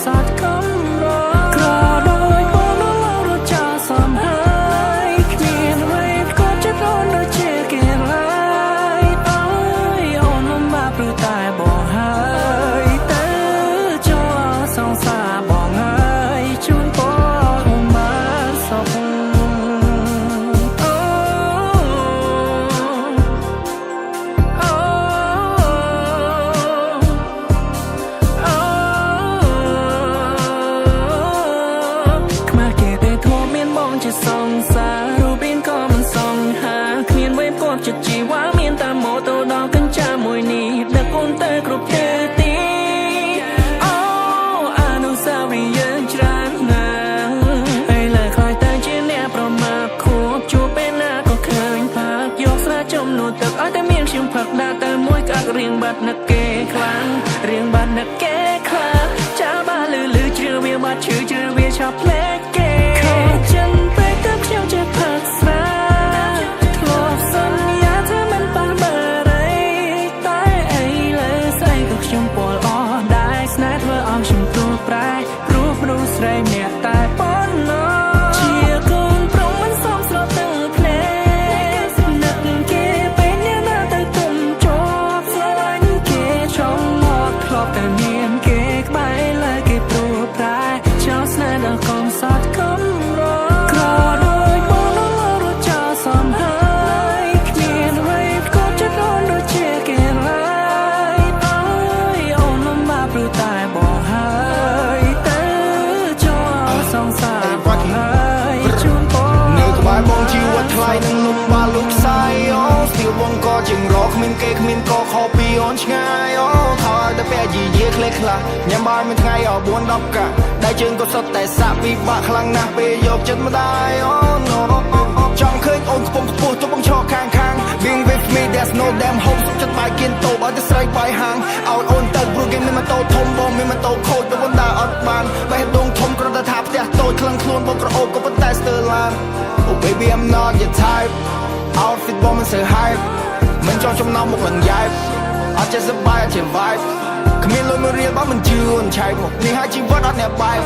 សាទកំរក្រដោយបងនៅរត់ចាសំហើយគ្មានអ្វីក៏ចិត្តអូនដូចជាគេឡើយអើយអូនលំបាកព្រោះតែបងហើយទៅចូលសង្សារបងហើយជូនបងអូនបានសុខជាសង្សាររូបរាងក៏មិនសង្ហាគ្មានវេពណ៌ចិត្តជីវ៉ាមានតែម៉ូតូដល់កញ្ចាមួយនេះដឹកអូនទៅគ្រប់ទិសទីអូអនុស្សាវរីយ៍យើងច្រើនណាស់ពេលលើខ្លាយទៅជាអ្នកប្រមាថខួបជួបពេលណាក៏ឃើញផាកយកស្រាចំនួនទឹកឲ្យតែមានខ្ញុំផឹកដើរទៅមួយកាក់រៀងបាត់នឹកគេខ្លាំងរៀងបាត់នឹកគេខ្លាំងចាបានលឺជ្រឿវាបាត់ឈឺជ្រឿវាឆាប់ភ្លេចគេខំចិនខ្ញុំជាផឹកស្រាធ្លាប់សន្យាថាមិនប៉ះបើរីតែអីលើស្អីក៏ខ្ញុំពលអស់ដែរស្នេហ៍ធ្វើឲ្យខ្ញុំទូប្រែព្រោះមនុស្សស្រីម្នាក់តែប៉ុណ្ណោះជាកូនប្រុសមិនសមស្របទាំងភ្នែកនឹកគេពេលអ្នកណាទៅទុំជាប់ស្រឡាញ់គេចង់មកធ្លាប់តែមានគេក្បែរលើគេព្រោះប្រែចោលស្នេហ៍ដល់កុំសត់កំរបងជីវិតថ្លៃនឹងលំបាលោកខ្សែអូស្ទៀវបងក៏ជាងរកគ្មានគេគ្មានក៏ខុសពីអូនឆ្ងាយអូថើតែពេលយីយេខ្លះខ្លះញ៉ាំបាយមួយថ្ងៃអស់4 10កាក់ដៃជើងក៏សុទ្ធតែសាក់ពីបាក់ខ្លាំងណាស់ពេលយកចិត្តម្ដាយអូ no ចង់ឃើញអូនខ្ពង់ខ្ពស់ទៅបងឈរខាង Being with me there's no damn hope សុខចិត្តបាយគៀនតូបឲ្យតែស្រែកបាយហាងឲ្យអូនទៅព្រោះគេមានម៉ូតូធំបងមានម៉ូតូខូចទៅបងដើរអត់បានបេះដូងធំគ្រាន់តែថាផ្ទះតូចខ្លាំងខ្លួនបងក្រអូបក៏ប៉ុន្តែស្ទើរឡាន Oh baby I'm not your type Outfit បងមិនសូវ hype មិនចង់ចំណោមមុខឡើងយ៉ែបអត់ចេះសប្បាយអត់ចេះ vibe គ្មានលុយមួយរៀលបើមិនជឿអូនឆែកមកនេះហើយជីវិតអត់អ្នកបែប